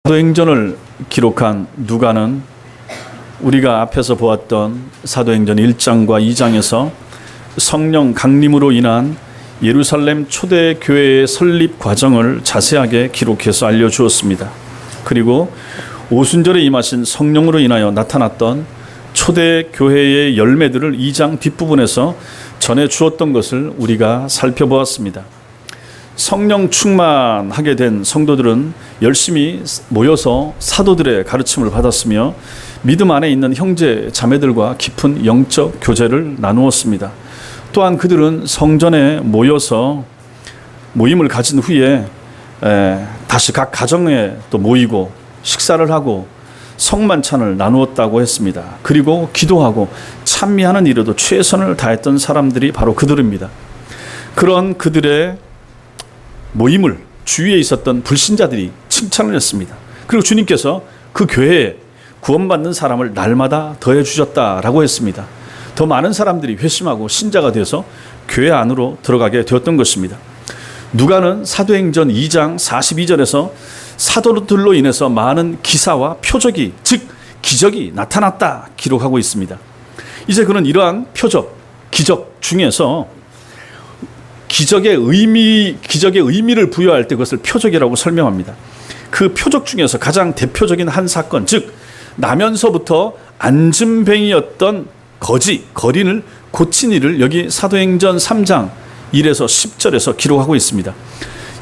사도행전을 기록한 누가는 우리가 앞에서 보았던 사도행전 1장과 2장에서 성령 강림으로 인한 예루살렘 초대교회의 설립 과정을 자세하게 기록해서 알려주었습니다. 그리고 오순절에 임하신 성령으로 인하여 나타났던 초대교회의 열매들을 2장 뒷부분에서 전해주었던 것을 우리가 살펴보았습니다. 성령 충만하게 된 성도들은 열심히 모여서 사도들의 가르침을 받았으며 믿음 안에 있는 형제 자매들과 깊은 영적 교제를 나누었습니다. 또한 그들은 성전에 모여서 모임을 가진 후에 다시 각 가정에 또 모이고 식사를 하고 성만찬을 나누었다고 했습니다. 그리고 기도하고 찬미하는 일에도 최선을 다했던 사람들이 바로 그들입니다. 그런 그들의 모임을 주위에 있었던 불신자들이 칭찬을 했습니다. 그리고 주님께서 그 교회에 구원받는 사람을 날마다 더해 주셨다라고 했습니다. 더 많은 사람들이 회심하고 신자가 되어서 교회 안으로 들어가게 되었던 것입니다. 누가는 사도행전 2장 42절에서 사도들로 인해서 많은 기사와 표적이, 즉 기적이 나타났다 기록하고 있습니다. 이제 그는 이러한 표적, 기적 중에서 기적의 의미를 부여할 때 그것을 표적이라고 설명합니다. 그 표적 중에서 가장 대표적인 한 사건, 즉 나면서부터 앉은뱅이였던 거린을 고친 일을 여기 사도행전 3장 1에서 10절에서 기록하고 있습니다.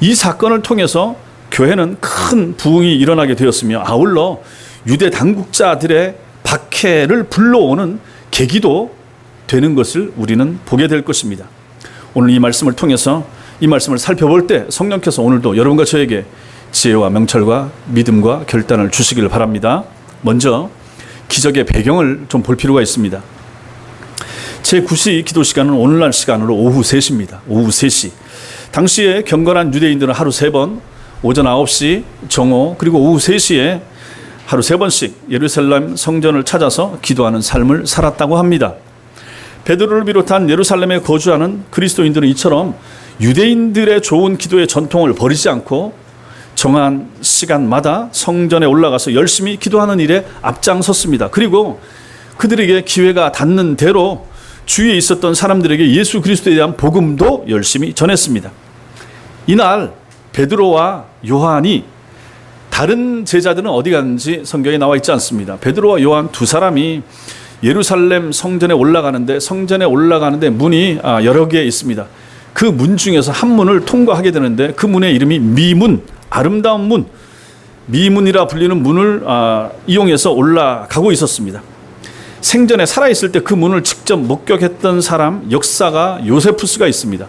이 사건을 통해서 교회는 큰 부흥이 일어나게 되었으며 아울러 유대 당국자들의 박해를 불러오는 계기도 되는 것을 우리는 보게 될 것입니다. 오늘 이 말씀을 통해서 이 말씀을 살펴볼 때 성령께서 오늘도 여러분과 저에게 지혜와 명철과 믿음과 결단을 주시기를 바랍니다. 먼저 기적의 배경을 좀 볼 필요가 있습니다. 제9시 기도 시간은 오늘날 시간으로 오후 3시입니다. 오후 3시. 당시에 경건한 유대인들은 하루 3번, 오전 9시, 정오, 그리고 오후 3시에 하루 3번씩 예루살렘 성전을 찾아서 기도하는 삶을 살았다고 합니다. 베드로를 비롯한 예루살렘에 거주하는 그리스도인들은 이처럼 유대인들의 좋은 기도의 전통을 버리지 않고 정한 시간마다 성전에 올라가서 열심히 기도하는 일에 앞장섰습니다. 그리고 그들에게 기회가 닿는 대로 주위에 있었던 사람들에게 예수 그리스도에 대한 복음도 열심히 전했습니다. 이날 베드로와 요한이, 다른 제자들은 어디 갔는지 성경에 나와 있지 않습니다. 베드로와 요한 두 사람이 예루살렘 성전에 올라가는데 문이 여러 개 있습니다. 그 문 중에서 한 문을 통과하게 되는데 그 문의 이름이 미문, 아름다운 문, 미문이라 불리는 문을 이용해서 올라가고 있었습니다. 생전에 살아있을 때 그 문을 직접 목격했던 사람, 역사가 요세푸스가 있습니다.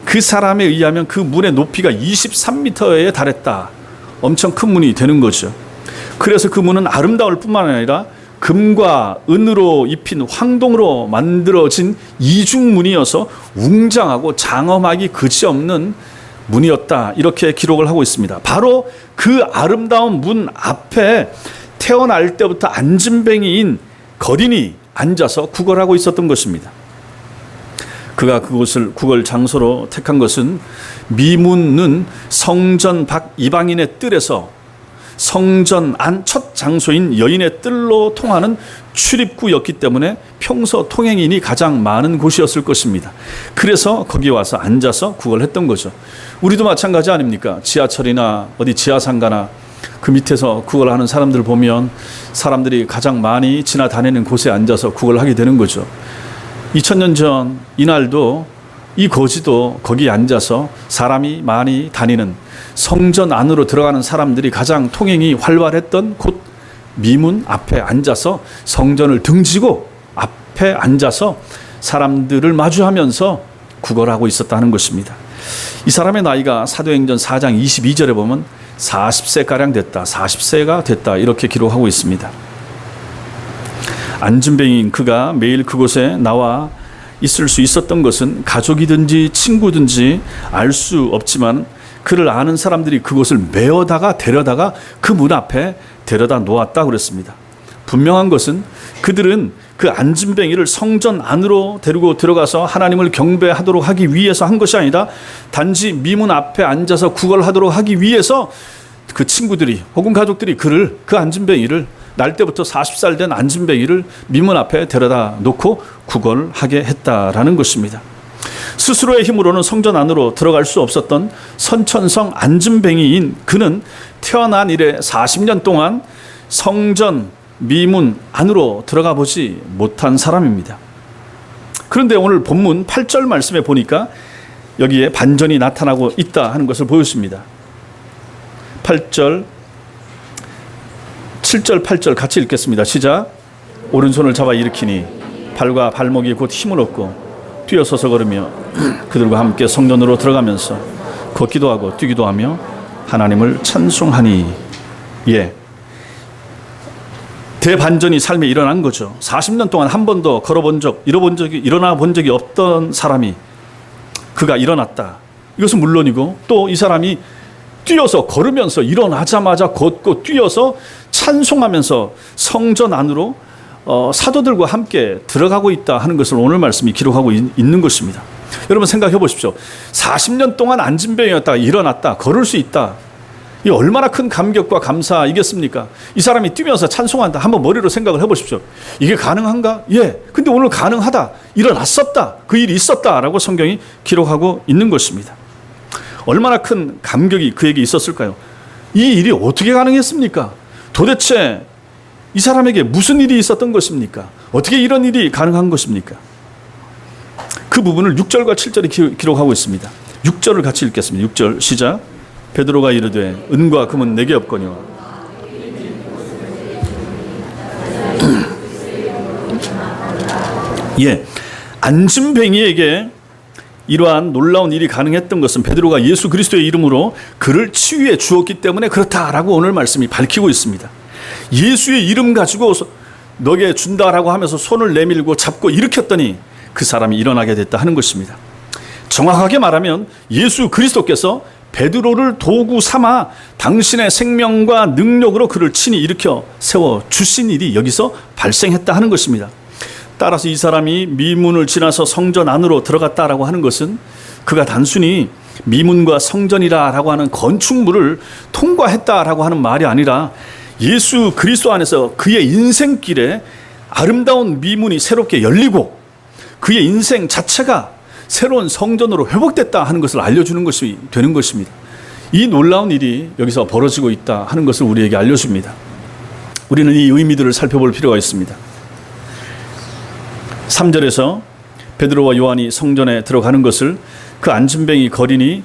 그 사람에 의하면 그 문의 높이가 23m에 달했다. 엄청 큰 문이 되는 거죠. 그래서 그 문은 아름다울 뿐만 아니라 금과 은으로 입힌 황동으로 만들어진 이중문이어서 웅장하고 장엄하기 그지없는 문이었다. 이렇게 기록을 하고 있습니다. 바로 그 아름다운 문 앞에 태어날 때부터 앉은뱅이인 거린이 앉아서 구걸하고 있었던 것입니다. 그가 그곳을 구걸 장소로 택한 것은 미문은 성전 밖 이방인의 뜰에서 성전 안 첫 장소인 여인의 뜰로 통하는 출입구였기 때문에 평소 통행인이 가장 많은 곳이었을 것입니다. 그래서 거기 와서 앉아서 구걸했던 거죠. 우리도 마찬가지 아닙니까? 지하철이나 어디 지하상가나 그 밑에서 구걸하는 사람들 보면 사람들이 가장 많이 지나다니는 곳에 앉아서 구걸하게 되는 거죠. 2000년 전 이날도 이 거지도 거기 앉아서 사람이 많이 다니는 성전 안으로 들어가는 사람들이 가장 통행이 활발했던 곳 미문 앞에 앉아서 성전을 등지고 앞에 앉아서 사람들을 마주하면서 구걸하고 있었다는 것입니다. 이 사람의 나이가 사도행전 4장 22절에 보면 40세가량 됐다, 40세가 됐다 이렇게 기록하고 있습니다. 앉은뱅이인 그가 매일 그곳에 나와 있을 수 있었던 것은 가족이든지 친구든지 알 수 없지만 그를 아는 사람들이 그곳을 메어다가 데려다가 그 문 앞에 데려다 놓았다 그랬습니다. 분명한 것은 그들은 그 앉은뱅이를 성전 안으로 데리고 들어가서 하나님을 경배하도록 하기 위해서 한 것이 아니라 단지 미문 앞에 앉아서 구걸하도록 하기 위해서 그 친구들이 혹은 가족들이 그 안진뱅이를 날 때부터 40살 된 안진뱅이를 미문 앞에 데려다 놓고 구걸하게 했다라는 것입니다. 스스로의 힘으로는 성전 안으로 들어갈 수 없었던 선천성 안진뱅이인 그는 태어난 이래 40년 동안 성전 미문 안으로 들어가 보지 못한 사람입니다. 그런데 오늘 본문 8절 말씀에 보니까 여기에 반전이 나타나고 있다 하는 것을 보여줍니다. 7절 8절 같이 읽겠습니다. 시작. 오른손을 잡아 일으키니 발과 발목이 곧 힘을 얻고 뛰어서서 걸으며 그들과 함께 성전으로 들어가면서 걷기도 하고 뛰기도 하며 하나님을 찬송하니. 예, 대반전이 삶에 일어난 거죠. 40년 동안 한 번도 일어나 본 적이 없던 사람이 그가 일어났다. 이것은 물론이고 또 이 사람이 뛰어서 걸으면서 일어나자마자 걷고 뛰어서 찬송하면서 성전 안으로 사도들과 함께 들어가고 있다 하는 것을 오늘 말씀이 기록하고 있는 것입니다. 여러분 생각해 보십시오. 40년 동안 안진뱅이였다가 일어났다, 걸을 수 있다. 이 얼마나 큰 감격과 감사이겠습니까? 이 사람이 뛰면서 찬송한다. 한번 머리로 생각을 해보십시오. 이게 가능한가? 예. 근데 오늘 가능하다. 일어났었다. 그 일이 있었다라고 성경이 기록하고 있는 것입니다. 얼마나 큰 감격이 그에게 있었을까요? 이 일이 어떻게 가능했습니까? 도대체 이 사람에게 무슨 일이 있었던 것입니까? 어떻게 이런 일이 가능한 것입니까? 그 부분을 6절과 7절이 기록하고 있습니다. 6절을 같이 읽겠습니다. 6절 시작. 베드로가 이르되 은과 금은 내게 없거니와 예, 안진뱅이에게 이러한 놀라운 일이 가능했던 것은 베드로가 예수 그리스도의 이름으로 그를 치유해 주었기 때문에 그렇다라고 오늘 말씀이 밝히고 있습니다. 예수의 이름 가지고 너에게 준다라고 하면서 손을 내밀고 잡고 일으켰더니 그 사람이 일어나게 됐다 하는 것입니다. 정확하게 말하면 예수 그리스도께서 베드로를 도구 삼아 당신의 생명과 능력으로 그를 친히 일으켜 세워 주신 일이 여기서 발생했다 하는 것입니다. 따라서 이 사람이 미문을 지나서 성전 안으로 들어갔다라고 하는 것은 그가 단순히 미문과 성전이라고 하는 건축물을 통과했다라고 하는 말이 아니라 예수 그리스도 안에서 그의 인생길에 아름다운 미문이 새롭게 열리고 그의 인생 자체가 새로운 성전으로 회복됐다 하는 것을 알려주는 것이 되는 것입니다. 이 놀라운 일이 여기서 벌어지고 있다 하는 것을 우리에게 알려줍니다. 우리는 이 의미들을 살펴볼 필요가 있습니다. 3절에서 베드로와 요한이 성전에 들어가는 것을 그 안진뱅이 거린이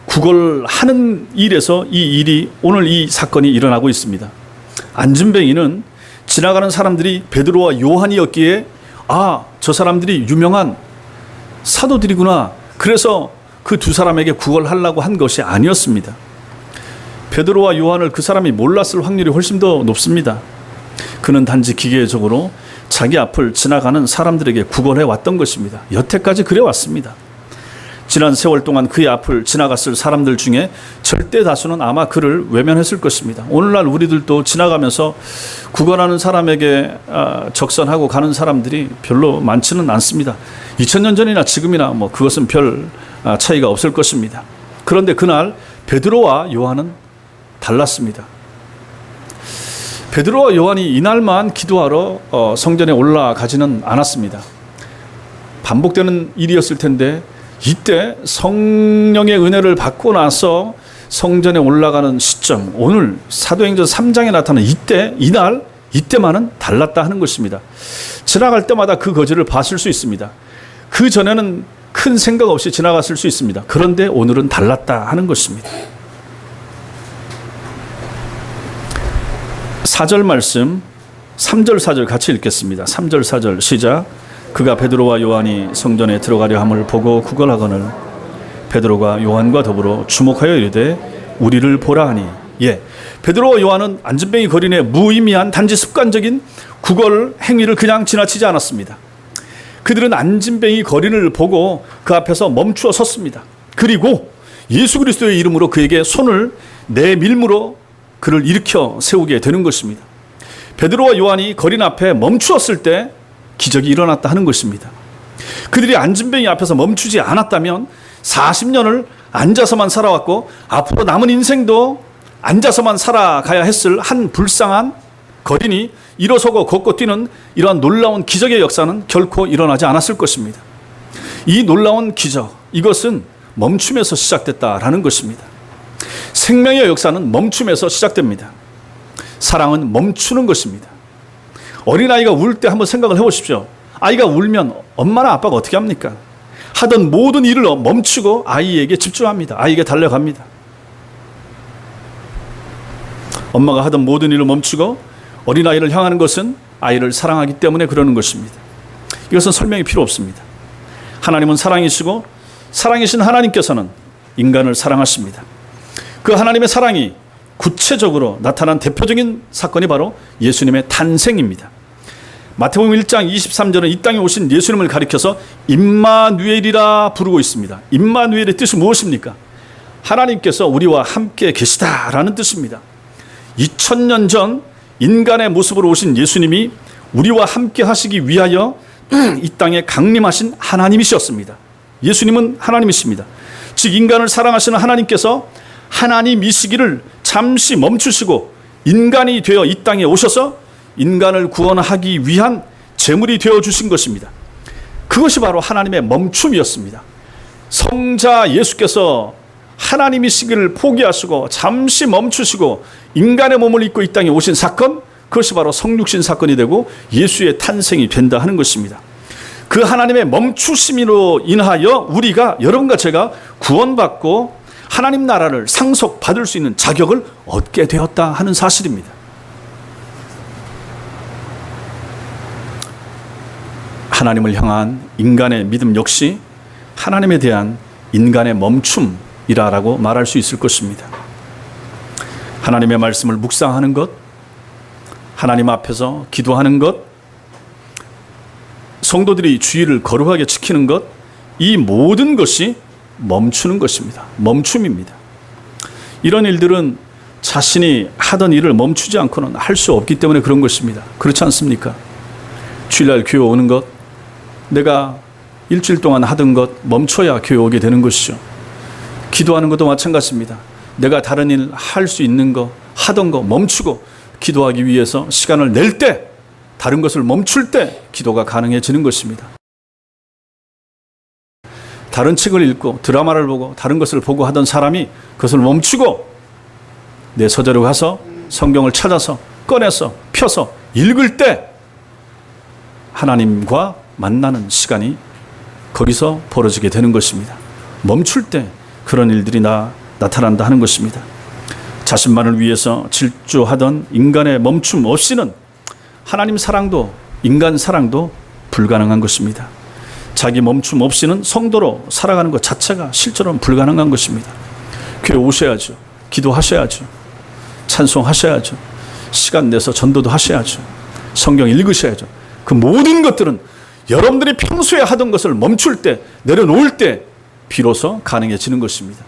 구걸하는 일에서 이 일이 오늘 이 사건이 일어나고 있습니다. 안진뱅이는 지나가는 사람들이 베드로와 요한이었기에 저 사람들이 유명한 사도들이구나. 그래서 그 두 사람에게 구걸하려고 한 것이 아니었습니다. 베드로와 요한을 그 사람이 몰랐을 확률이 훨씬 더 높습니다. 그는 단지 기계적으로 자기 앞을 지나가는 사람들에게 구걸해 왔던 것입니다. 여태까지 그래 왔습니다. 지난 세월 동안 그의 앞을 지나갔을 사람들 중에 절대 다수는 아마 그를 외면했을 것입니다. 오늘날 우리들도 지나가면서 구걸하는 사람에게 적선하고 가는 사람들이 별로 많지는 않습니다. 2000년 전이나 지금이나 그것은 별 차이가 없을 것입니다. 그런데 그날 베드로와 요한은 달랐습니다. 베드로와 요한이 이날만 기도하러 성전에 올라가지는 않았습니다. 반복되는 일이었을 텐데 이때 성령의 은혜를 받고 나서 성전에 올라가는 시점, 오늘 사도행전 3장에 나타나는 이때만은 달랐다 하는 것입니다. 지나갈 때마다 그 거지를 봤을 수 있습니다. 그 전에는 큰 생각 없이 지나갔을 수 있습니다. 그런데 오늘은 달랐다 하는 것입니다. 4절 말씀 3절 4절 같이 읽겠습니다. 3절 4절 시작. 그가 베드로와 요한이 성전에 들어가려 함을 보고 구걸하거늘 베드로가 요한과 더불어 주목하여 이르되 우리를 보라 하니. 예, 베드로와 요한은 안진뱅이 거린의 무의미한 단지 습관적인 구걸 행위를 그냥 지나치지 않았습니다. 그들은 안진뱅이 거린을 보고 그 앞에서 멈추어 섰습니다. 그리고 예수 그리스도의 이름으로 그에게 손을 내밀므로 그를 일으켜 세우게 되는 것입니다. 베드로와 요한이 거린 앞에 멈추었을 때 기적이 일어났다 하는 것입니다. 그들이 안진뱅이 앞에서 멈추지 않았다면 40년을 앉아서만 살아왔고 앞으로 남은 인생도 앉아서만 살아가야 했을 한 불쌍한 거린이 일어서고 걷고 뛰는 이러한 놀라운 기적의 역사는 결코 일어나지 않았을 것입니다. 이 놀라운 기적, 이것은 멈춤에서 시작됐다라는 것입니다. 생명의 역사는 멈춤에서 시작됩니다. 사랑은 멈추는 것입니다. 어린아이가 울 때 한번 생각을 해보십시오. 아이가 울면 엄마나 아빠가 어떻게 합니까? 하던 모든 일을 멈추고 아이에게 집중합니다. 아이에게 달려갑니다. 엄마가 하던 모든 일을 멈추고 어린아이를 향하는 것은 아이를 사랑하기 때문에 그러는 것입니다. 이것은 설명이 필요 없습니다. 하나님은 사랑이시고 사랑이신 하나님께서는 인간을 사랑하십니다. 그 하나님의 사랑이 구체적으로 나타난 대표적인 사건이 바로 예수님의 탄생입니다. 마태복음 1장 23절은 이 땅에 오신 예수님을 가리켜서 임마누엘이라 부르고 있습니다. 임마누엘의 뜻이 무엇입니까? 하나님께서 우리와 함께 계시다라는 뜻입니다. 2000년 전 인간의 모습으로 오신 예수님이 우리와 함께 하시기 위하여 이 땅에 강림하신 하나님이셨습니다. 예수님은 하나님이십니다. 즉 인간을 사랑하시는 하나님께서 하나님이시기를 잠시 멈추시고 인간이 되어 이 땅에 오셔서 인간을 구원하기 위한 제물이 되어 주신 것입니다. 그것이 바로 하나님의 멈춤이었습니다. 성자 예수께서 하나님이시기를 포기하시고 잠시 멈추시고 인간의 몸을 입고 이 땅에 오신 사건, 그것이 바로 성육신 사건이 되고 예수의 탄생이 된다 하는 것입니다. 그 하나님의 멈추심으로 인하여 우리가, 여러분과 제가 구원받고 하나님 나라를 상속받을 수 있는 자격을 얻게 되었다 하는 사실입니다. 하나님을 향한 인간의 믿음 역시 하나님에 대한 인간의 멈춤이라고 말할 수 있을 것입니다. 하나님의 말씀을 묵상하는 것, 하나님 앞에서 기도하는 것, 성도들이 주의를 거룩하게 지키는 것, 이 모든 것이 멈추는 것입니다. 멈춤입니다. 이런 일들은 자신이 하던 일을 멈추지 않고는 할 수 없기 때문에 그런 것입니다. 그렇지 않습니까? 주일날 교회 오는 것, 내가 일주일 동안 하던 것 멈춰야 교회 오게 되는 것이죠. 기도하는 것도 마찬가지입니다. 내가 다른 일 할 수 있는 거, 하던 거 멈추고 기도하기 위해서 시간을 낼 때, 다른 것을 멈출 때 기도가 가능해지는 것입니다. 다른 책을 읽고 드라마를 보고 다른 것을 보고 하던 사람이 그것을 멈추고 내 서재로 가서 성경을 찾아서 꺼내서 펴서 읽을 때 하나님과 만나는 시간이 거기서 벌어지게 되는 것입니다. 멈출 때 그런 일들이 나타난다 하는 것입니다. 자신만을 위해서 질주하던 인간의 멈춤 없이는 하나님 사랑도 인간 사랑도 불가능한 것입니다. 자기 멈춤 없이는 성도로 살아가는 것 자체가 실제로는 불가능한 것입니다. 교회 오셔야죠. 기도하셔야죠. 찬송하셔야죠. 시간 내서 전도도 하셔야죠. 성경 읽으셔야죠. 그 모든 것들은 여러분들이 평소에 하던 것을 멈출 때, 내려놓을 때 비로소 가능해지는 것입니다.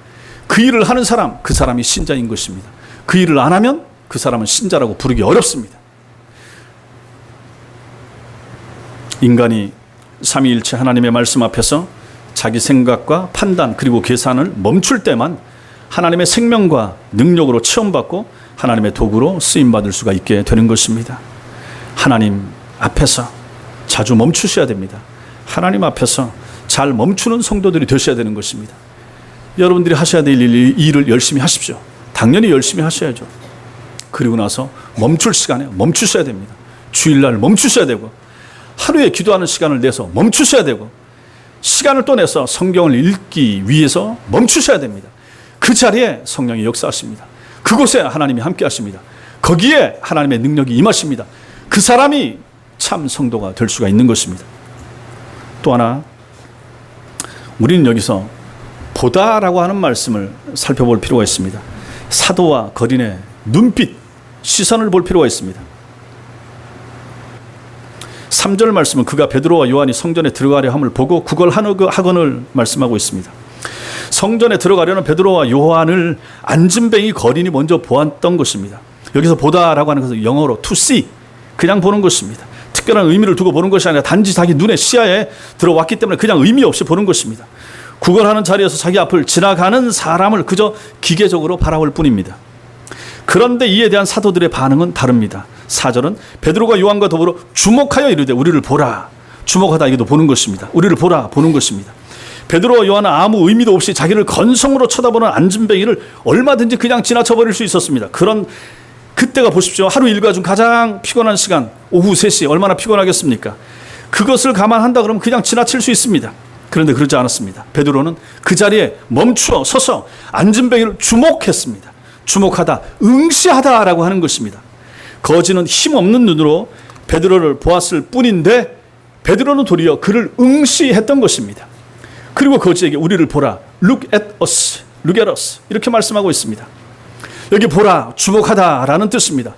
그 일을 하는 사람, 그 사람이 신자인 것입니다. 그 일을 안 하면 그 사람은 신자라고 부르기 어렵습니다. 인간이 삼위일체 하나님의 말씀 앞에서 자기 생각과 판단 그리고 계산을 멈출 때만 하나님의 생명과 능력으로 체험받고 하나님의 도구로 쓰임받을 수가 있게 되는 것입니다. 하나님 앞에서 자주 멈추셔야 됩니다. 하나님 앞에서 잘 멈추는 성도들이 되셔야 되는 것입니다. 여러분들이 하셔야 될 일을 열심히 하십시오. 당연히 열심히 하셔야죠. 그리고 나서 멈출 시간에 멈추셔야 됩니다. 주일날 멈추셔야 되고 하루에 기도하는 시간을 내서 멈추셔야 되고 시간을 또 내서 성경을 읽기 위해서 멈추셔야 됩니다. 그 자리에 성령이 역사하십니다. 그곳에 하나님이 함께 하십니다. 거기에 하나님의 능력이 임하십니다. 그 사람이 참 성도가 될 수가 있는 것입니다. 또 하나, 우리는 여기서 보다라고 하는 말씀을 살펴볼 필요가 있습니다. 사도와 거린의 눈빛, 시선을 볼 필요가 있습니다. 3절 말씀은 그가 베드로와 요한이 성전에 들어가려 함을 보고 구걸하거늘 말씀하고 있습니다. 성전에 들어가려는 베드로와 요한을 앉은뱅이 거린이 먼저 보았던 것입니다. 여기서 보다라고 하는 것은 영어로 to see, 그냥 보는 것입니다. 특별한 의미를 두고 보는 것이 아니라 단지 자기 눈에 시야에 들어왔기 때문에 그냥 의미 없이 보는 것입니다. 구걸하는 자리에서 자기 앞을 지나가는 사람을 그저 기계적으로 바라볼 뿐입니다. 그런데 이에 대한 사도들의 반응은 다릅니다. 4절은 베드로가 요한과 더불어 주목하여 이르되 우리를 보라. 주목하다, 이게도 보는 것입니다. 우리를 보라, 보는 것입니다. 베드로와 요한은 아무 의미도 없이 자기를 건성으로 쳐다보는 안진뱅이를 얼마든지 그냥 지나쳐버릴 수 있었습니다. 그런 그때가 보십시오. 하루 일과 중 가장 피곤한 시간, 오후 3시, 얼마나 피곤하겠습니까? 그것을 감안한다 그러면 그냥 지나칠 수 있습니다. 그런데 그러지 않았습니다. 베드로는 그 자리에 멈추어 서서 안진뱅이를 주목했습니다. 주목하다, 응시하다라고 하는 것입니다. 거지는 힘없는 눈으로 베드로를 보았을 뿐인데 베드로는 도리어 그를 응시했던 것입니다. 그리고 거지에게 우리를 보라, look at us, look at us 이렇게 말씀하고 있습니다. 여기 보라, 주목하다라는 뜻입니다.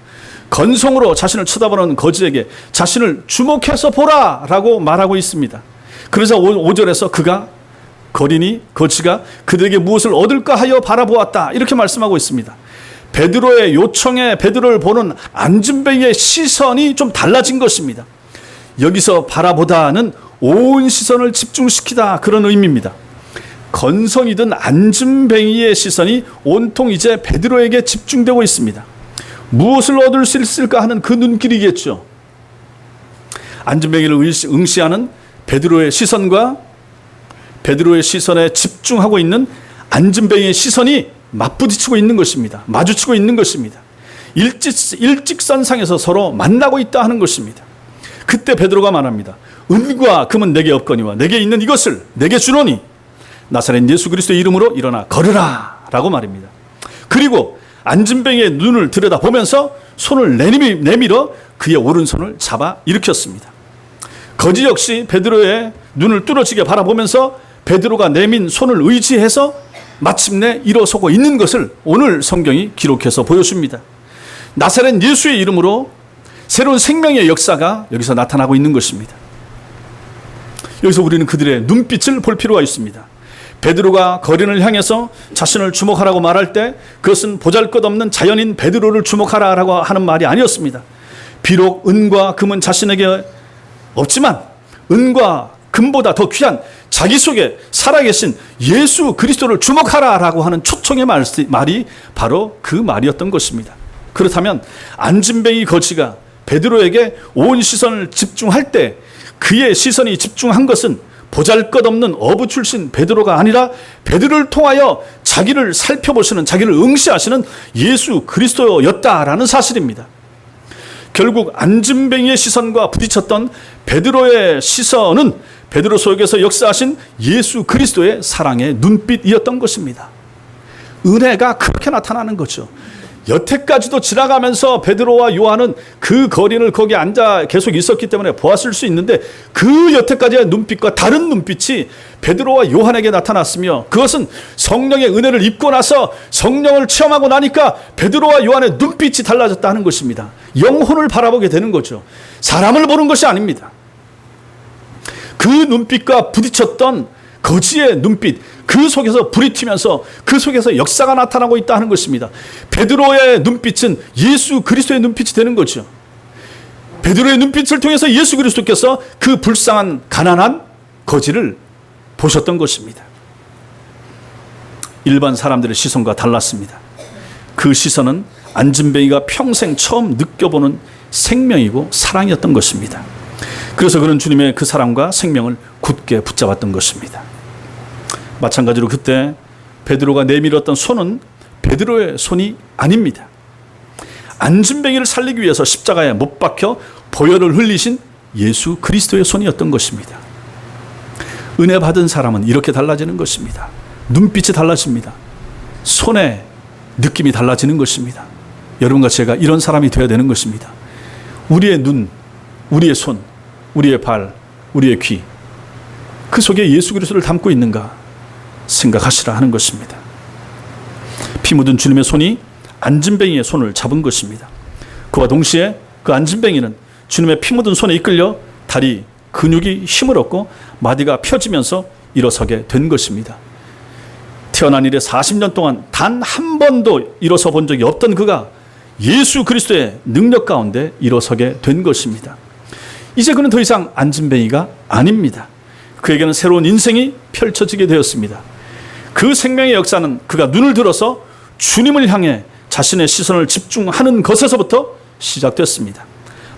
건성으로 자신을 쳐다보는 거지에게 자신을 주목해서 보라라고 말하고 있습니다. 그래서 5절에서 그가 거지가 그들에게 무엇을 얻을까 하여 바라보았다 이렇게 말씀하고 있습니다. 베드로의 요청에 베드로를 보는 안진뱅이의 시선이 좀 달라진 것입니다. 여기서 바라보다는 온 시선을 집중시키다 그런 의미입니다. 건성이든 안진뱅이의 시선이 온통 이제 베드로에게 집중되고 있습니다. 무엇을 얻을 수 있을까 하는 그 눈길이겠죠. 안진뱅이를 응시하는 베드로의 시선과 베드로의 시선에 집중하고 있는 안진뱅이의 시선이 맞부딪히고 있는 것입니다. 마주치고 있는 것입니다. 일직선상에서 서로 만나고 있다 하는 것입니다. 그때 베드로가 말합니다. 은과 금은 내게 없거니와 내게 있는 이것을 내게 주노니 나사렛 예수 그리스도의 이름으로 일어나 걸으라 라고 말입니다. 그리고 안진뱅이의 눈을 들여다보면서 손을 내밀어 그의 오른손을 잡아 일으켰습니다. 거지 역시 베드로의 눈을 뚫어지게 바라보면서 베드로가 내민 손을 의지해서 마침내 일어서고 있는 것을 오늘 성경이 기록해서 보여줍니다. 나사렛 예수의 이름으로 새로운 생명의 역사가 여기서 나타나고 있는 것입니다. 여기서 우리는 그들의 눈빛을 볼 필요가 있습니다. 베드로가 거린을 향해서 자신을 주목하라고 말할 때 그것은 보잘것없는 자연인 베드로를 주목하라고 하는 말이 아니었습니다. 비록 은과 금은 자신에게 없지만 은과 금보다 더 귀한 자기 속에 살아계신 예수 그리스도를 주목하라라고 하는 초청의 말이 바로 그 말이었던 것입니다. 그렇다면 안진뱅이 거지가 베드로에게 온 시선을 집중할 때 그의 시선이 집중한 것은 보잘것없는 어부 출신 베드로가 아니라 베드로를 통하여 자기를 살펴보시는, 자기를 응시하시는 예수 그리스도였다라는 사실입니다. 결국 안진뱅이의 시선과 부딪혔던 베드로의 시선은 베드로 속에서 역사하신 예수 그리스도의 사랑의 눈빛이었던 것입니다. 은혜가 그렇게 나타나는 거죠. 여태까지도 지나가면서 베드로와 요한은 그 거린을 거기 앉아 계속 있었기 때문에 보았을 수 있는데 그 여태까지의 눈빛과 다른 눈빛이 베드로와 요한에게 나타났으며 그것은 성령의 은혜를 입고 나서 성령을 체험하고 나니까 베드로와 요한의 눈빛이 달라졌다는 것입니다. 영혼을 바라보게 되는 거죠. 사람을 보는 것이 아닙니다. 그 눈빛과 부딪혔던 거지의 눈빛, 그 속에서 불이 튀면서 그 속에서 역사가 나타나고 있다 하는 것입니다. 베드로의 눈빛은 예수 그리스도의 눈빛이 되는 거죠. 베드로의 눈빛을 통해서 예수 그리스도께서 그 불쌍한 가난한 거지를 보셨던 것입니다. 일반 사람들의 시선과 달랐습니다. 그 시선은 안진뱅이가 평생 처음 느껴보는 생명이고 사랑이었던 것입니다. 그래서 그는 주님의 그 사랑과 생명을 굳게 붙잡았던 것입니다. 마찬가지로 그때 베드로가 내밀었던 손은 베드로의 손이 아닙니다. 안진뱅이를 살리기 위해서 십자가에 못 박혀 보혈을 흘리신 예수 그리스도의 손이었던 것입니다. 은혜 받은 사람은 이렇게 달라지는 것입니다. 눈빛이 달라집니다. 손의 느낌이 달라지는 것입니다. 여러분과 제가 이런 사람이 되어야 되는 것입니다. 우리의 눈, 우리의 손, 우리의 발, 우리의 귀, 그 속에 예수 그리스도를 담고 있는가 생각하시라 하는 것입니다. 피 묻은 주님의 손이 안진뱅이의 손을 잡은 것입니다. 그와 동시에 그 안진뱅이는 주님의 피 묻은 손에 이끌려 다리 근육이 힘을 얻고 마디가 펴지면서 일어서게 된 것입니다. 태어난 이래 40년 동안 단 한 번도 일어서 본 적이 없던 그가 예수 그리스도의 능력 가운데 일어서게 된 것입니다. 이제 그는 더 이상 안진뱅이가 아닙니다. 그에게는 새로운 인생이 펼쳐지게 되었습니다. 그 생명의 역사는 그가 눈을 들어서 주님을 향해 자신의 시선을 집중하는 것에서부터 시작됐습니다.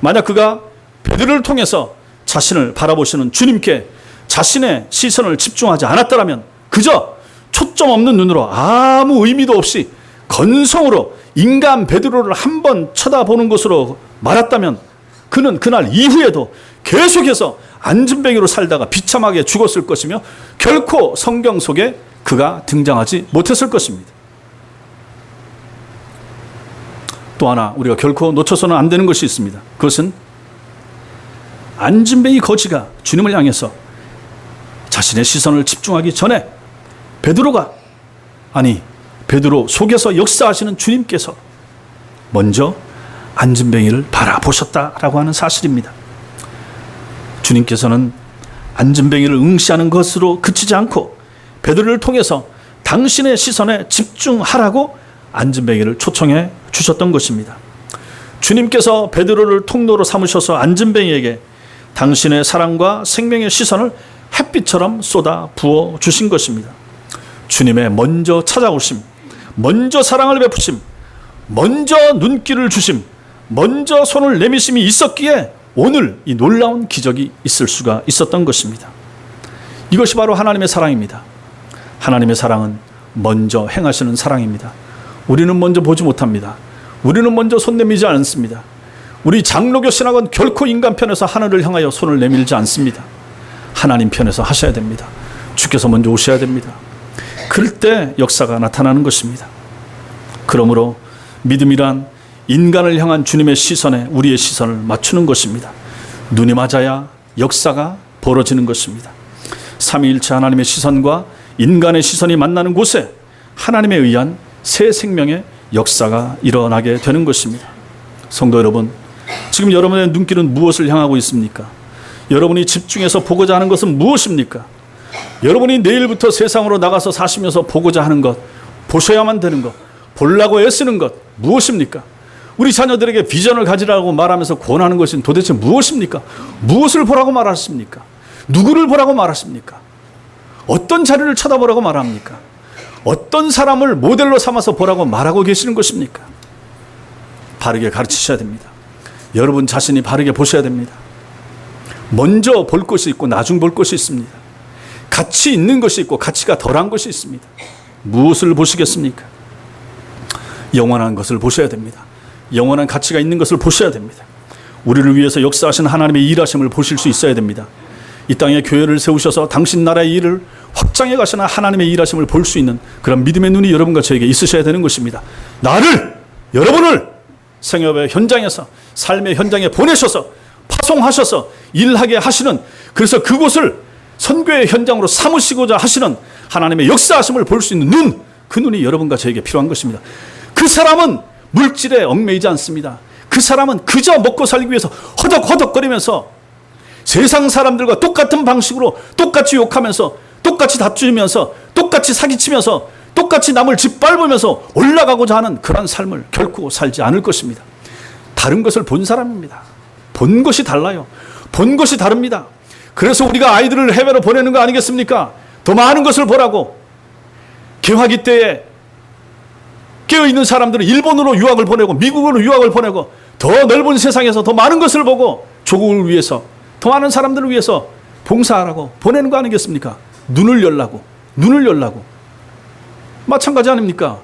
만약 그가 베드로를 통해서 자신을 바라보시는 주님께 자신의 시선을 집중하지 않았더라면 그저 초점 없는 눈으로 아무 의미도 없이 건성으로 인간 베드로를 한 번 쳐다보는 것으로 말았다면 그는 그날 이후에도 계속해서 안진뱅이로 살다가 비참하게 죽었을 것이며 결코 성경 속에 그가 등장하지 못했을 것입니다. 또 하나 우리가 결코 놓쳐서는 안 되는 것이 있습니다. 그것은 안진뱅이 거지가 주님을 향해서 자신의 시선을 집중하기 전에 베드로 속에서 역사하시는 주님께서 먼저 안진뱅이를 바라보셨다라고 하는 사실입니다. 주님께서는 안진뱅이를 응시하는 것으로 그치지 않고 베드로를 통해서 당신의 시선에 집중하라고 안진뱅이를 초청해 주셨던 것입니다. 주님께서 베드로를 통로로 삼으셔서 안진뱅이에게 당신의 사랑과 생명의 시선을 햇빛처럼 쏟아 부어 주신 것입니다. 주님의 먼저 찾아오심, 먼저 사랑을 베푸심, 먼저 눈길을 주심, 먼저 손을 내미심이 있었기에 오늘 이 놀라운 기적이 있을 수가 있었던 것입니다. 이것이 바로 하나님의 사랑입니다. 하나님의 사랑은 먼저 행하시는 사랑입니다. 우리는 먼저 보지 못합니다. 우리는 먼저 손 내밀지 않습니다. 우리 장로교 신학은 결코 인간 편에서 하늘을 향하여 손을 내밀지 않습니다. 하나님 편에서 하셔야 됩니다. 주께서 먼저 오셔야 됩니다. 그럴 때 역사가 나타나는 것입니다. 그러므로 믿음이란 인간을 향한 주님의 시선에 우리의 시선을 맞추는 것입니다. 눈이 맞아야 역사가 벌어지는 것입니다. 삼위일체 하나님의 시선과 인간의 시선이 만나는 곳에 하나님에 의한 새 생명의 역사가 일어나게 되는 것입니다. 성도 여러분, 지금 여러분의 눈길은 무엇을 향하고 있습니까? 여러분이 집중해서 보고자 하는 것은 무엇입니까? 여러분이 내일부터 세상으로 나가서 사시면서 보고자 하는 것, 보셔야만 되는 것, 보려고 애쓰는 것 무엇입니까? 우리 자녀들에게 비전을 가지라고 말하면서 권하는 것은 도대체 무엇입니까? 무엇을 보라고 말하십니까? 누구를 보라고 말하십니까? 어떤 자리를 쳐다보라고 말합니까? 어떤 사람을 모델로 삼아서 보라고 말하고 계시는 것입니까? 바르게 가르치셔야 됩니다. 여러분 자신이 바르게 보셔야 됩니다. 먼저 볼 것이 있고 나중 볼 것이 있습니다. 가치 있는 것이 있고 가치가 덜한 것이 있습니다. 무엇을 보시겠습니까? 영원한 것을 보셔야 됩니다. 영원한 가치가 있는 것을 보셔야 됩니다. 우리를 위해서 역사하신 하나님의 일하심을 보실 수 있어야 됩니다. 이 땅에 교회를 세우셔서 당신 나라의 일을 확장해 가시는 하나님의 일하심을 볼 수 있는 그런 믿음의 눈이 여러분과 저에게 있으셔야 되는 것입니다. 여러분을 생업의 현장에서 삶의 현장에 보내셔서 파송하셔서 일하게 하시는, 그래서 그곳을 선교의 현장으로 삼으시고자 하시는 하나님의 역사하심을 볼 수 있는 눈, 그 눈이 여러분과 저에게 필요한 것입니다. 그 사람은 물질에 얽매이지 않습니다. 그 사람은 그저 먹고 살기 위해서 허덕허덕거리면서 세상 사람들과 똑같은 방식으로 똑같이 욕하면서 똑같이 다투면서 똑같이 사기치면서 똑같이 남을 짓밟으면서 올라가고자 하는 그런 삶을 결코 살지 않을 것입니다. 다른 것을 본 사람입니다. 본 것이 달라요. 본 것이 다릅니다. 그래서 우리가 아이들을 해외로 보내는 거 아니겠습니까? 더 많은 것을 보라고. 개화기 때에 깨어있는 사람들은 일본으로 유학을 보내고 미국으로 유학을 보내고 더 넓은 세상에서 더 많은 것을 보고 조국을 위해서 더 많은 사람들을 위해서 봉사하라고 보내는 거 아니겠습니까? 눈을 열라고. 마찬가지 아닙니까?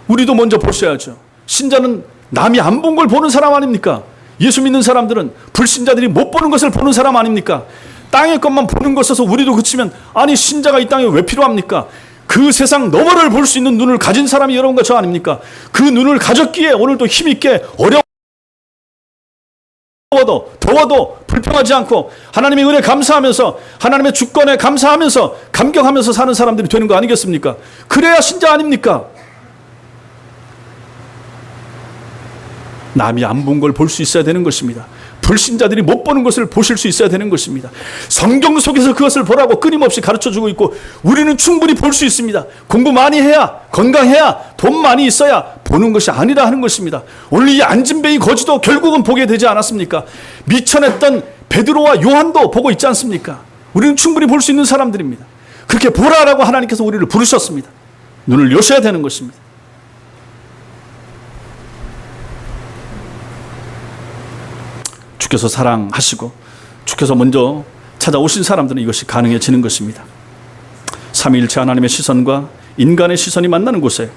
우리도 먼저 보셔야죠. 신자는 남이 안 본 걸 보는 사람 아닙니까? 예수 믿는 사람들은 불신자들이 못 보는 것을 보는 사람 아닙니까? 땅의 것만 보는 것에서 우리도 그치면 아니 신자가 이 땅에 왜 필요합니까? 그 세상 너머를 볼 수 있는 눈을 가진 사람이 여러분과 저 아닙니까? 그 눈을 가졌기에 오늘도 힘있게 더워도 불평하지 않고 하나님의 은혜 감사하면서 하나님의 주권에 감사하면서 감격하면서 사는 사람들이 되는 거 아니겠습니까? 그래야 신자 아닙니까? 남이 안 본 걸 볼 수 있어야 되는 것입니다. 불신자들이 못 보는 것을 보실 수 있어야 되는 것입니다. 성경 속에서 그것을 보라고 끊임없이 가르쳐주고 있고 우리는 충분히 볼 수 있습니다. 공부 많이 해야, 건강해야, 돈 많이 있어야 보는 것이 아니라 하는 것입니다. 오늘 이 안진뱅이 거지도 결국은 보게 되지 않았습니까? 미천했던 베드로와 요한도 보고 있지 않습니까? 우리는 충분히 볼 수 있는 사람들입니다. 그렇게 보라라고 하나님께서 우리를 부르셨습니다. 눈을 여셔야 되는 것입니다. 주께서 사랑하시고 주께서 먼저 찾아오신 사람들은 이것이 가능해지는 것입니다. 삼위일체 하나님의 시선과 인간의 시선이 만나는 곳에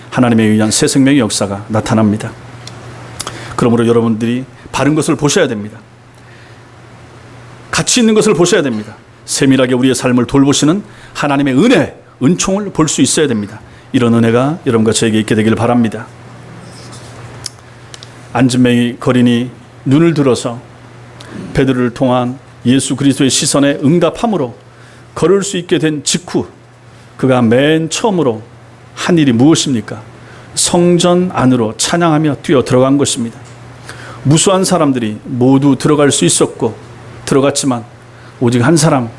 하나님에 의한 새 생명의 역사가 나타납니다. 그러므로 여러분들이 바른 것을 보셔야 됩니다. 가치 있는 것을 보셔야 됩니다. 세밀하게 우리의 삶을 돌보시는 하나님의 은혜, 은총을 볼 수 있어야 됩니다. 이런 은혜가 여러분과 저에게 있게 되길 바랍니다. 안진뱅이 거린이 눈을 들어서 베드로를 통한 예수 그리스도의 시선에 응답함으로 걸을 수 있게 된 직후 그가 맨 처음으로 한 일이 무엇입니까? 성전 안으로 찬양하며 뛰어 들어간 것입니다. 무수한 사람들이 모두 들어갈 수 있었고 들어갔지만 오직 한 사람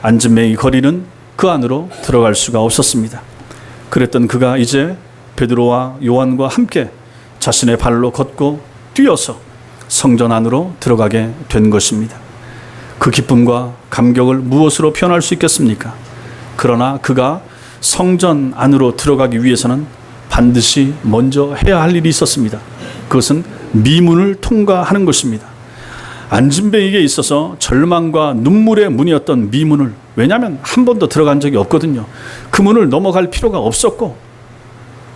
안진뱅이 거린은 그 안으로 들어갈 수가 없었습니다. 그랬던 그가 이제 베드로와 요한과 함께 자신의 발로 걷고 뛰어서 성전 안으로 들어가게 된 것입니다. 그 기쁨과 감격을 무엇으로 표현할 수 있겠습니까? 그러나 그가 성전 안으로 들어가기 위해서는 반드시 먼저 해야 할 일이 있었습니다. 그것은 미문을 통과하는 것입니다. 안진뱅이에게 있어서 절망과 눈물의 문이었던 미문을, 왜냐하면 한 번도 들어간 적이 없거든요. 그 문을 넘어갈 필요가 없었고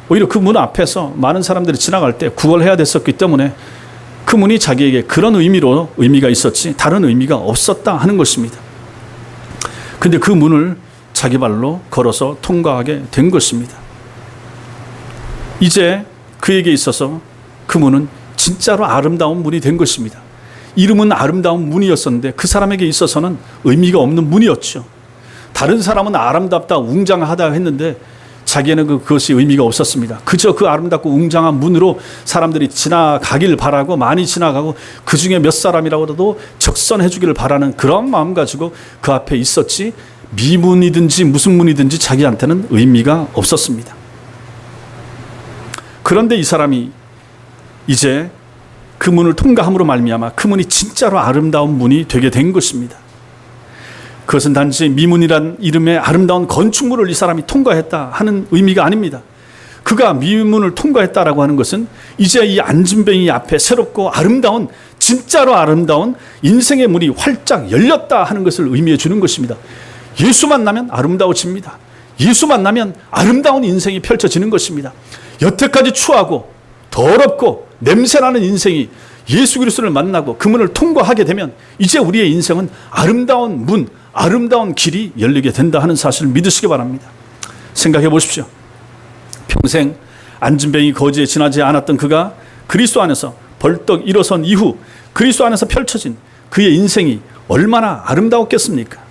오히려 그 문 앞에서 많은 사람들이 지나갈 때 구걸해야 됐었기 때문에 그 문이 자기에게 그런 의미가 있었지 다른 의미가 없었다 하는 것입니다. 근데 그 문을 자기 발로 걸어서 통과하게 된 것입니다. 이제 그에게 있어서 그 문은 진짜로 아름다운 문이 된 것입니다. 이름은 아름다운 문이었었는데 그 사람에게 있어서는 의미가 없는 문이었죠. 다른 사람은 아름답다 웅장하다 했는데 자기에는 그것이 의미가 없었습니다. 그저 그 아름답고 웅장한 문으로 사람들이 지나가길 바라고 많이 지나가고 그 중에 몇 사람이라고도 적선해 주기를 바라는 그런 마음 가지고 그 앞에 있었지 미문이든지 무슨 문이든지 자기한테는 의미가 없었습니다. 그런데 이 사람이 이제 그 문을 통과함으로 말미암아 그 문이 진짜로 아름다운 문이 되게 된 것입니다. 그것은 단지 미문이란 이름의 아름다운 건축물을 이 사람이 통과했다 하는 의미가 아닙니다. 그가 미문을 통과했다라고 하는 것은 이제 이 안진뱅이 앞에 새롭고 아름다운 진짜로 아름다운 인생의 문이 활짝 열렸다 하는 것을 의미해 주는 것입니다. 예수 만나면 아름다워집니다. 예수 만나면 아름다운 인생이 펼쳐지는 것입니다. 여태까지 추하고 더럽고 냄새나는 인생이 예수 그리스도를 만나고 그 문을 통과하게 되면 이제 우리의 인생은 아름다운 문, 아름다운 길이 열리게 된다 하는 사실을 믿으시기 바랍니다. 생각해 보십시오. 평생 안진뱅이 거지에 지나지 않았던 그가 그리스도 안에서 벌떡 일어선 이후 그리스도 안에서 펼쳐진 그의 인생이 얼마나 아름다웠겠습니까?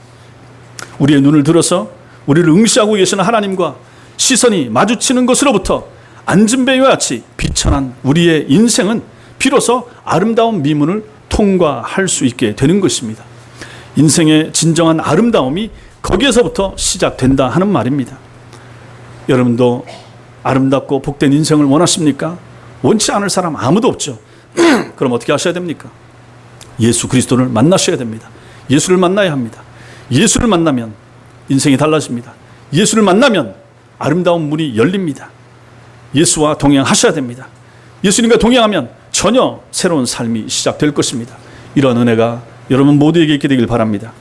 우리의 눈을 들어서 우리를 응시하고 계시는 하나님과 시선이 마주치는 것으로부터 안진뱅이와 같이 비천한 우리의 인생은 비로소 아름다운 미문을 통과할 수 있게 되는 것입니다. 인생의 진정한 아름다움이 거기에서부터 시작된다 하는 말입니다. 여러분도 아름답고 복된 인생을 원하십니까? 원치 않을 사람 아무도 없죠. 그럼 어떻게 하셔야 됩니까? 예수 그리스도를 만나셔야 됩니다. 예수를 만나야 합니다. 예수를 만나면 인생이 달라집니다. 예수를 만나면 아름다운 문이 열립니다. 예수와 동행하셔야 됩니다. 예수님과 동행하면 전혀 새로운 삶이 시작될 것입니다. 이런 은혜가 여러분 모두에게 있게 되길 바랍니다.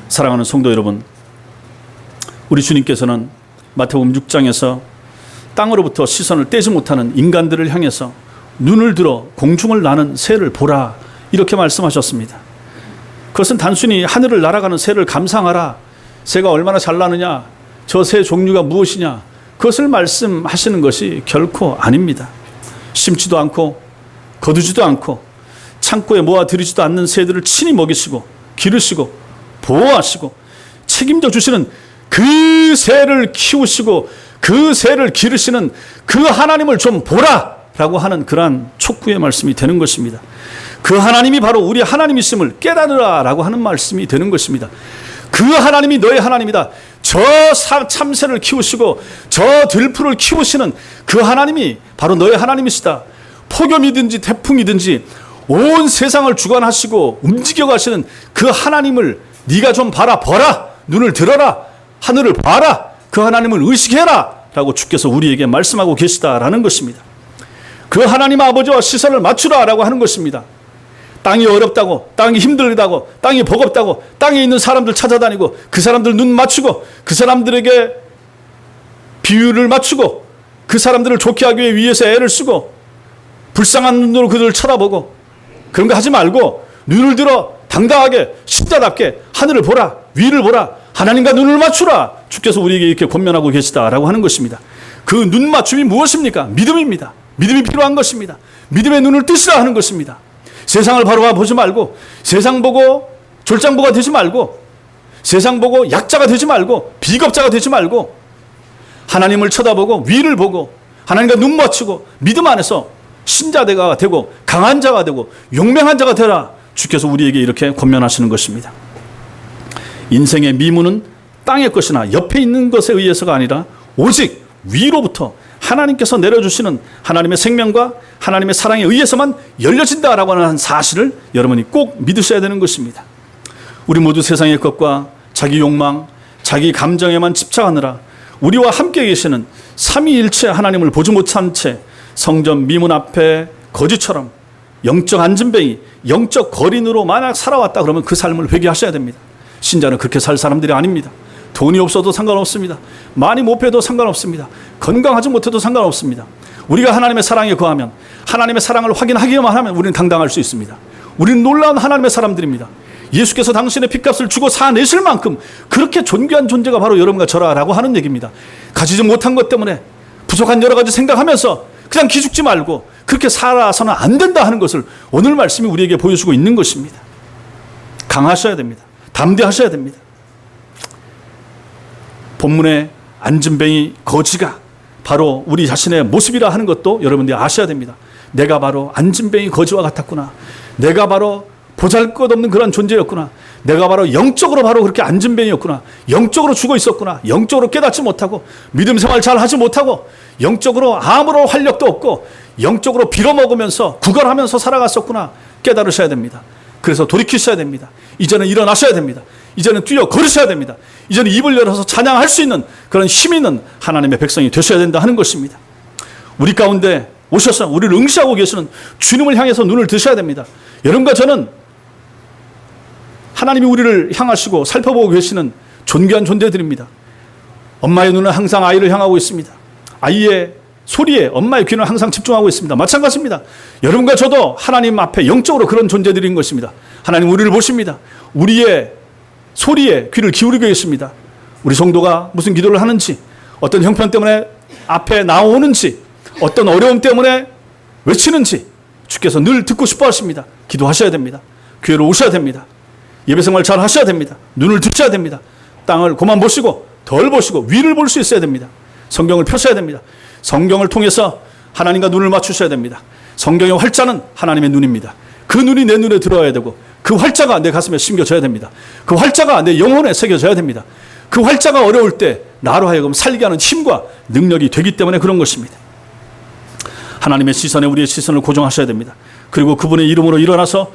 사랑하는 성도 여러분, 우리 주님께서는 마태복음 6장에서 땅으로부터 시선을 떼지 못하는 인간들을 향해서 눈을 들어 공중을 나는 새를 보라 이렇게 말씀하셨습니다. 그것은 단순히 하늘을 날아가는 새를 감상하라, 새가 얼마나 잘 나느냐, 저 새 종류가 무엇이냐, 그것을 말씀하시는 것이 결코 아닙니다. 심지도 않고 거두지도 않고 창고에 모아들이지도 않는 새들을 친히 먹이시고 기르시고 보호하시고 책임져 주시는 그 새를 키우시고 그 새를 기르시는 그 하나님을 좀 보라 라고 하는 그러한 촉구의 말씀이 되는 것입니다. 그 하나님이 바로 우리 하나님이심을 깨달으라 라고 하는 말씀이 되는 것입니다. 그 하나님이 너의 하나님이다. 저 참새를 키우시고 저 들풀을 키우시는 그 하나님이 바로 너의 하나님이시다. 폭염이든지 태풍이든지 온 세상을 주관하시고 움직여 가시는 그 하나님을 네가 좀 보라. 눈을 들어라. 하늘을 봐라. 그 하나님을 의식해라 라고 주께서 우리에게 말씀하고 계시다라는 것입니다. 그 하나님 아버지와 시선을 맞추라 라고 하는 것입니다. 땅이 어렵다고, 땅이 힘들다고, 땅이 버겁다고, 땅에 있는 사람들 찾아다니고 그 사람들 눈 맞추고 그 사람들에게 비유를 맞추고 그 사람들을 좋게 하기 위해서 애를 쓰고 불쌍한 눈으로 그들을 쳐다보고 그런 거 하지 말고 눈을 들어 당당하게 신자답게 하늘을 보라, 위를 보라, 하나님과 눈을 맞추라. 주께서 우리에게 이렇게 권면하고 계시다라고 하는 것입니다. 그 눈 맞춤이 무엇입니까? 믿음입니다. 믿음이 필요한 것입니다. 믿음의 눈을 뜨시라 하는 것입니다. 세상을 바로 보지 말고 세상 보고 졸장보가 되지 말고 세상 보고 약자가 되지 말고 비겁자가 되지 말고 하나님을 쳐다보고 위를 보고 하나님과 눈 맞추고 믿음 안에서 신자가 되고 강한 자가 되고 용맹한 자가 되라. 주께서 우리에게 이렇게 권면하시는 것입니다. 인생의 미문은 땅의 것이나 옆에 있는 것에 의해서가 아니라 오직 위로부터 하나님께서 내려주시는 하나님의 생명과 하나님의 사랑에 의해서만 열려진다라고 하는 사실을 여러분이 꼭 믿으셔야 되는 것입니다. 우리 모두 세상의 것과 자기 욕망, 자기 감정에만 집착하느라 우리와 함께 계시는 삼위일체 하나님을 보지 못한 채 성전 미문 앞에 거지처럼 영적 안진뱅이, 영적 거린으로 만약 살아왔다 그러면 그 삶을 회개하셔야 됩니다. 신자는 그렇게 살 사람들이 아닙니다. 돈이 없어도 상관없습니다. 많이 못 배도 상관없습니다. 건강하지 못해도 상관없습니다. 우리가 하나님의 사랑에 거하면 하나님의 사랑을 확인하기만 하면 우리는 당당할 수 있습니다. 우리는 놀라운 하나님의 사람들입니다. 예수께서 당신의 핏값을 주고 사내실 만큼 그렇게 존귀한 존재가 바로 여러분과 저라라고 하는 얘기입니다. 가지지 못한 것 때문에 부족한 여러 가지 생각하면서 그냥 기죽지 말고 그렇게 살아서는 안 된다 하는 것을 오늘 말씀이 우리에게 보여주고 있는 것입니다. 강하셔야 됩니다. 담대하셔야 됩니다. 본문의 안진뱅이 거지가 바로 우리 자신의 모습이라 하는 것도 여러분들이 아셔야 됩니다. 내가 바로 안진뱅이 거지와 같았구나. 내가 바로 보잘것없는 그런 존재였구나. 내가 바로 영적으로 바로 그렇게 안진뱅이였구나. 영적으로 죽어 있었구나. 영적으로 깨닫지 못하고 믿음 생활 잘 하지 못하고 영적으로 아무런 활력도 없고 영적으로 빌어먹으면서 구걸하면서 살아갔었구나. 깨달으셔야 됩니다. 그래서 돌이키셔야 됩니다. 이제는 일어나셔야 됩니다. 이제는 뛰어 걸으셔야 됩니다. 이제는 입을 열어서 찬양할 수 있는 그런 힘 있는 하나님의 백성이 되셔야 된다 하는 것입니다. 우리 가운데 오셔서 우리를 응시하고 계시는 주님을 향해서 눈을 드셔야 됩니다. 여러분과 저는 하나님이 우리를 향하시고 살펴보고 계시는 존귀한 존재들입니다. 엄마의 눈은 항상 아이를 향하고 있습니다. 아이의 소리에 엄마의 귀는 항상 집중하고 있습니다. 마찬가지입니다. 여러분과 저도 하나님 앞에 영적으로 그런 존재들인 것입니다. 하나님 우리를 보십니다. 우리의 소리에 귀를 기울이고 계십니다. 우리 성도가 무슨 기도를 하는지, 어떤 형편 때문에 앞에 나오는지, 어떤 어려움 때문에 외치는지 주께서 늘 듣고 싶어 하십니다. 기도하셔야 됩니다. 교회로 오셔야 됩니다. 예배생활 잘 하셔야 됩니다. 눈을 드셔야 됩니다. 땅을 그만 보시고 덜 보시고 위를 볼 수 있어야 됩니다. 성경을 펴셔야 됩니다. 성경을 통해서 하나님과 눈을 맞추셔야 됩니다. 성경의 활자는 하나님의 눈입니다. 그 눈이 내 눈에 들어와야 되고 그 활자가 내 가슴에 심겨져야 됩니다. 그 활자가 내 영혼에 새겨져야 됩니다. 그 활자가 어려울 때 나로 하여금 살게 하는 힘과 능력이 되기 때문에 그런 것입니다. 하나님의 시선에 우리의 시선을 고정하셔야 됩니다. 그리고 그분의 이름으로 일어나서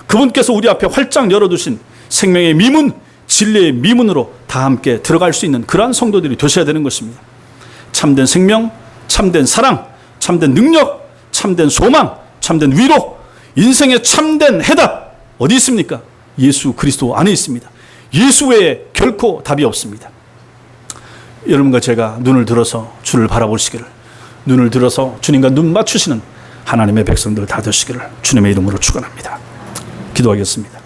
그분께서 우리 앞에 활짝 열어두신 생명의 미문, 진리의 미문으로 다 함께 들어갈 수 있는 그러한 성도들이 되셔야 되는 것입니다. 참된 생명, 참된 사랑, 참된 능력, 참된 소망, 참된 위로, 인생의 참된 해답 어디 있습니까? 예수 그리스도 안에 있습니다. 예수 외에 결코 답이 없습니다. 여러분과 제가 눈을 들어서 주를 바라보시기를, 눈을 들어서 주님과 눈 맞추시는 하나님의 백성들 다 되시기를 주님의 이름으로 축원합니다. 기도하겠습니다.